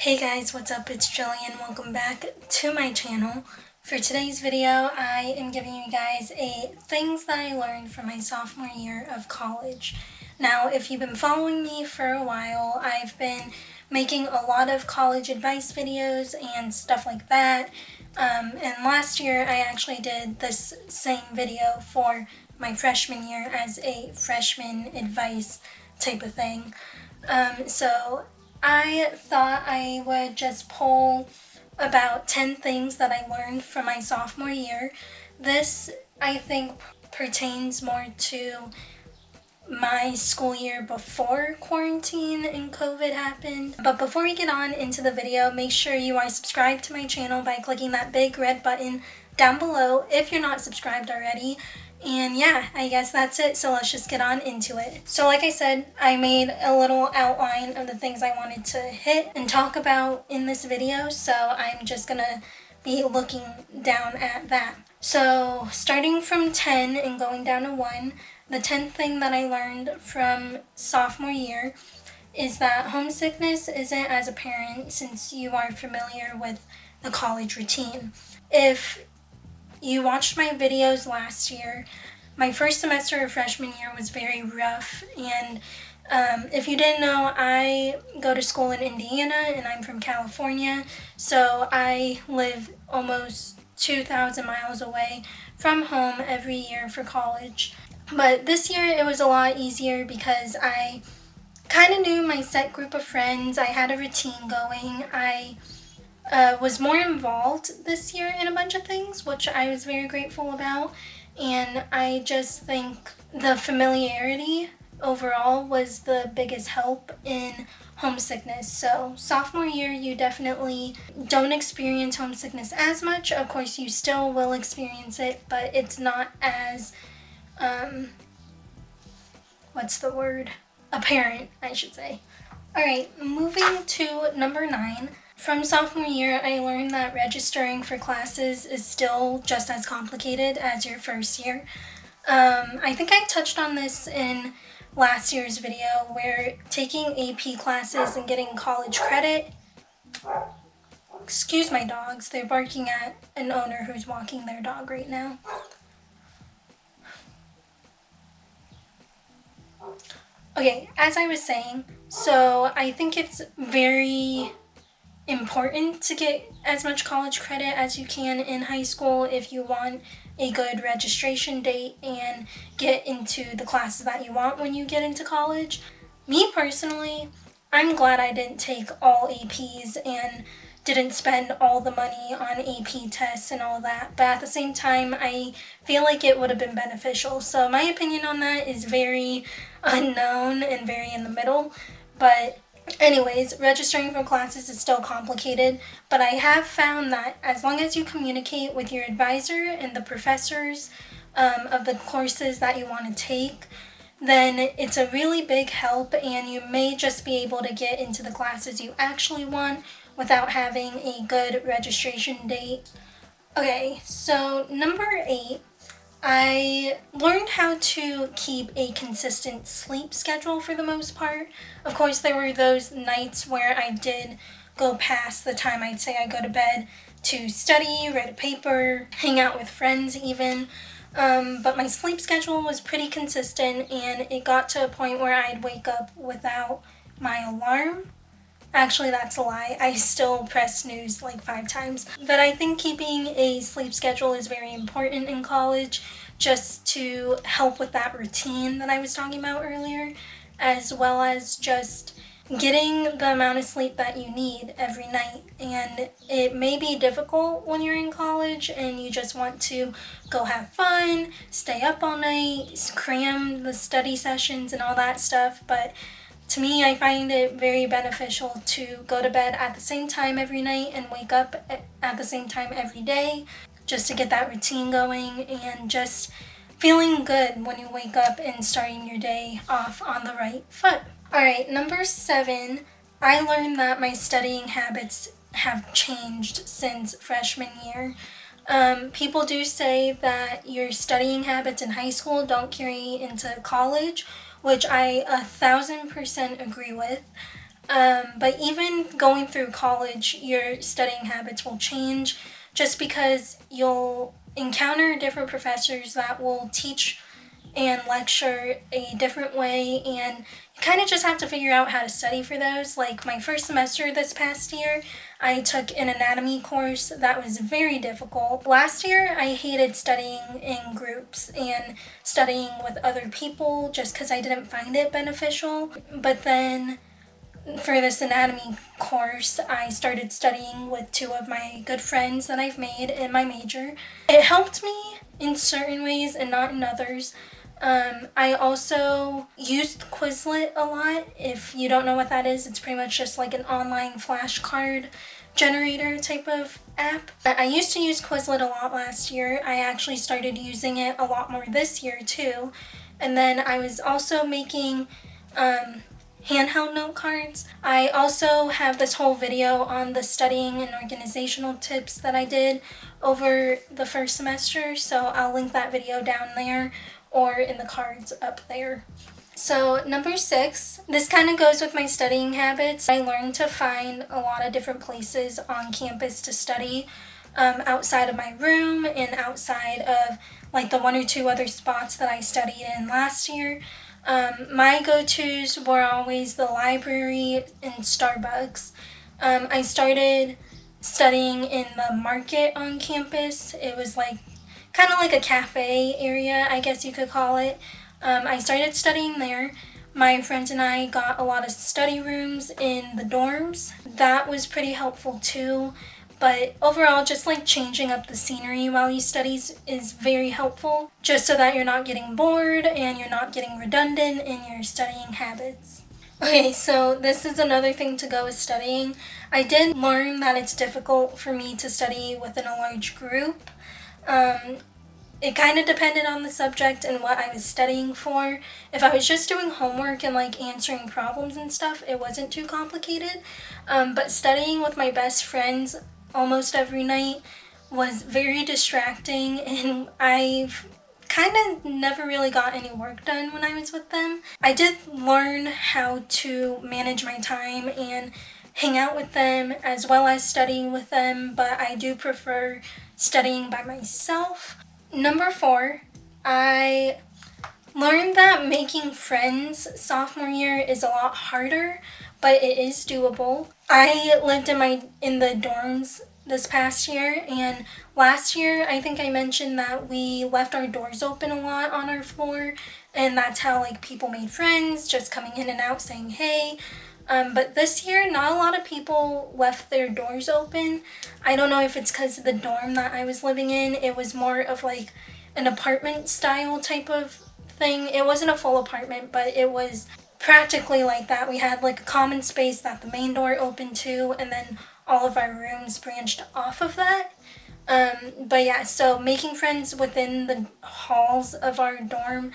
Hey guys, what's up? It's Gillian. Welcome back to my channel. For today's video, I am giving you guys things that I learned from my sophomore year of college. Now, if you've been following me for a while, I've been making a lot of college advice videos and stuff like that. And last year, I actually did this same video for my freshman year as a freshman advice type of thing. So I thought I would just pull about 10 things that I learned from my sophomore year. This, I think, pertains more to my school year before quarantine and COVID happened. But before we get on into the video, make sure you are subscribed to my channel by clicking that big red button down below if you're not subscribed already. And yeah, I guess that's it, so let's just get on into it. So like I said, I made a little outline of the things I wanted to hit and talk about in this video, so I'm just gonna be looking down at that. So starting from 10 and going down to 1, the 10th thing that I learned from sophomore year is that homesickness isn't as apparent since you are familiar with the college routine. If you watched my videos last year, my first semester of freshman year was very rough, and if you didn't know, I go to school in Indiana and I'm from California, so I live almost 2,000 miles away from home every year for college. But this year it was a lot easier because I kind of knew my set group of friends, I had a routine going, I was more involved this year in a bunch of things, which I was very grateful about, and I just think the familiarity overall was the biggest help in homesickness. So sophomore year, you definitely don't experience homesickness as much. Of course, you still will experience it, but it's not as, apparent, I should say. Alright, moving to number 9. From sophomore year, I learned that registering for classes is still just as complicated as your first year. I think I touched on this in last year's video, where taking AP classes and getting college credit... Excuse my dogs, they're barking at an owner who's walking their dog right now. Okay, as I was saying, so I think it's very important to get as much college credit as you can in high school if you want a good registration date and get into the classes that you want when you get into college. Me personally, I'm glad I didn't take all APs and didn't spend all the money on AP tests and all that, but at the same time, I feel like it would have been beneficial. So my opinion on that is very unknown and very in the middle, but anyways, registering for classes is still complicated, but I have found that as long as you communicate with your advisor and the professors of the courses that you want to take, then it's a really big help, and you may just be able to get into the classes you actually want without having a good registration date. Okay, so number 8. I learned how to keep a consistent sleep schedule for the most part. Of course, there were those nights where I did go past the time I'd say I go to bed to study, write a paper, hang out with friends even. But my sleep schedule was pretty consistent, and it got to a point where I'd wake up without my alarm. Actually, that's a lie. I still press snooze like 5 times. But I think keeping a sleep schedule is very important in college, just to help with that routine that I was talking about earlier, as well as just getting the amount of sleep that you need every night. And it may be difficult when you're in college and you just want to go have fun, stay up all night, cram the study sessions and all that stuff, but to me, I find it very beneficial to go to bed at the same time every night and wake up at the same time every day, just to get that routine going and just feeling good when you wake up and starting your day off on the right foot. Alright, number 7, I learned that my studying habits have changed since freshman year. People do say that your studying habits in high school don't carry into college, which I 1,000% agree with. But even going through college, your studying habits will change just because you'll encounter different professors that will teach and lecture a different way, and you kind of just have to figure out how to study for those. Like my first semester this past year, I took an anatomy course that was very difficult. Last year, I hated studying in groups and studying with other people just because I didn't find it beneficial. But then for this anatomy course, I started studying with two of my good friends that I've made in my major. It helped me in certain ways and not in others. I also used Quizlet a lot. If you don't know what that is, it's pretty much just like an online flashcard generator type of app. I used to use Quizlet a lot last year. I actually started using it a lot more this year too. And then I was also making handheld note cards. I also have this whole video on the studying and organizational tips that I did over the first semester, so I'll link that video down there or in the cards up there. So number 6, this kind of goes with my studying habits. I learned to find a lot of different places on campus to study outside of my room and outside of like the 1 or 2 other spots that I studied in last year. My go-tos were always the library and Starbucks. I started studying in the market on campus. It was like kind of like a cafe area, I guess you could call it. I started studying there. My friends and I got a lot of study rooms in the dorms. That was pretty helpful too. But overall, just like changing up the scenery while you study is very helpful, just so that you're not getting bored and you're not getting redundant in your studying habits. Okay, so this is another thing to go with studying. I did learn that it's difficult for me to study within a large group. It kind of depended on the subject and what I was studying for. If I was just doing homework and like answering problems and stuff, it wasn't too complicated. But studying with my best friends almost every night was very distracting, and I've kind of never really got any work done when I was with them. I did learn how to manage my time and hang out with them as well as studying with them, but I do prefer studying by myself. Number 4, I learned that making friends sophomore year is a lot harder, but it is doable. I lived in the dorms this past year, and last year I think I mentioned that we left our doors open a lot on our floor, and that's how like people made friends, just coming in and out saying hey. But this year, not a lot of people left their doors open. I don't know if it's because of the dorm that I was living in. It was more of like an apartment style type of thing. It wasn't a full apartment, but it was practically like that. We had like a common space that the main door opened to, and then all of our rooms branched off of that. But yeah, so making friends within the halls of our dorm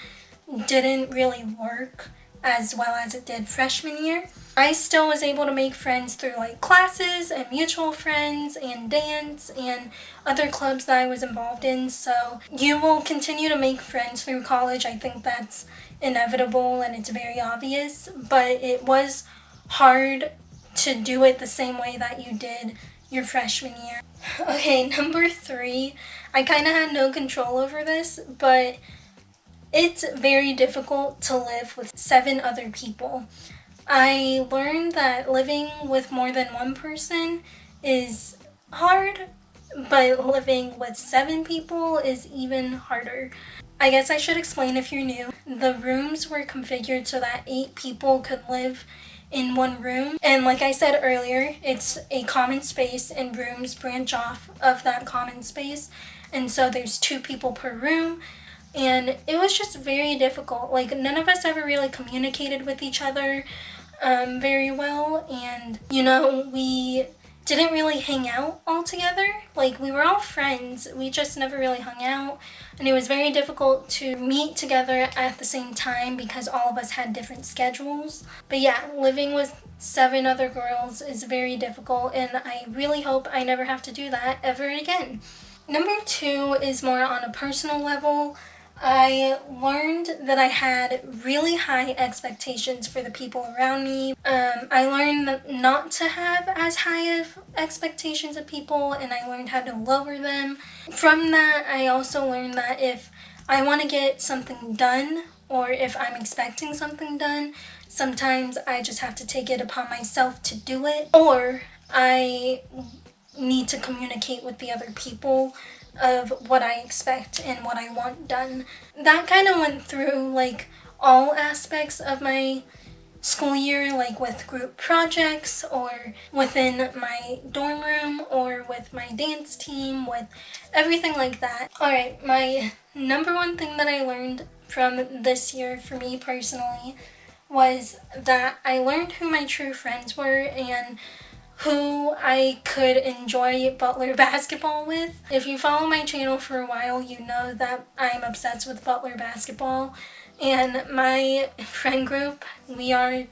didn't really work as well as it did freshman year. I still was able to make friends through like classes and mutual friends and dance and other clubs that I was involved in. So you will continue to make friends through college. I think that's inevitable and it's very obvious, but it was hard to do it the same way that you did your freshman year. Okay, number 3, I kind of had no control over this, but it's very difficult to live with 7 other people. I learned that living with more than one person is hard, but living with 7 people is even harder. I guess I should explain if you're new. The rooms were configured so that 8 people could live in one room. And like I said earlier, it's a common space and rooms branch off of that common space. And so there's 2 people per room. And it was just very difficult. Like none of us ever really communicated with each other very well. And you know, we didn't really hang out all together. Like we were all friends, we just never really hung out. And it was very difficult to meet together at the same time because all of us had different schedules. But yeah, living with 7 other girls is very difficult, and I really hope I never have to do that ever again. Number 2 is more on a personal level. I learned that I had really high expectations for the people around me. I learned not to have as high of expectations of people, and I learned how to lower them. From that, I also learned that if I want to get something done, or if I'm expecting something done, sometimes I just have to take it upon myself to do it, or I need to communicate with the other people of what I expect and what I want done. That kind of went through like all aspects of my school year, like with group projects or within my dorm room or with my dance team, with everything like that. Alright, my number one thing that I learned from this year for me personally was that I learned who my true friends were and who I could enjoy Butler basketball with. If you follow my channel for a while, you know that I'm obsessed with Butler basketball. And my friend group, we are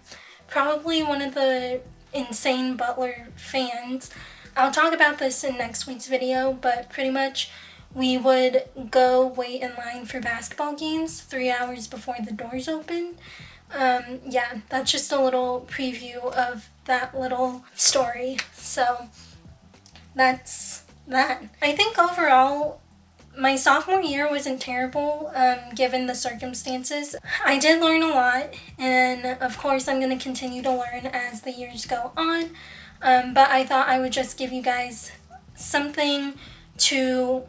probably one of the insane Butler fans. I'll talk about this in next week's video, but pretty much we would go wait in line for basketball games 3 hours before the doors opened. Yeah, that's just a little preview of that little story. So that's that. I think overall my sophomore year wasn't terrible, given the circumstances. I did learn a lot, and of course I'm going to continue to learn as the years go on, but I thought I would just give you guys something to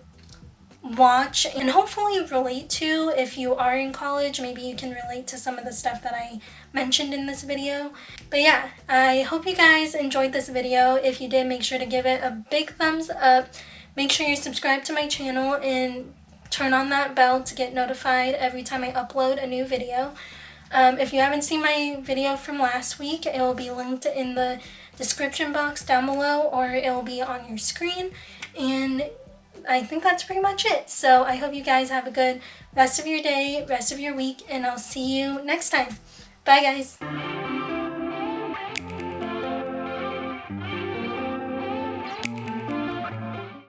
watch and hopefully relate to if you are in college. Maybe you can relate to some of the stuff that I mentioned in this video. But yeah, I hope you guys enjoyed this video. If you did, make sure to give it a big thumbs up. Make sure you're subscribed to my channel and turn on that bell to get notified every time I upload a new video. If you haven't seen my video from last week, it will be linked in the description box down below, or it will be on your screen. And I think that's pretty much it. So I hope you guys have a good rest of your day, rest of your week, and I'll see you next time. Bye guys.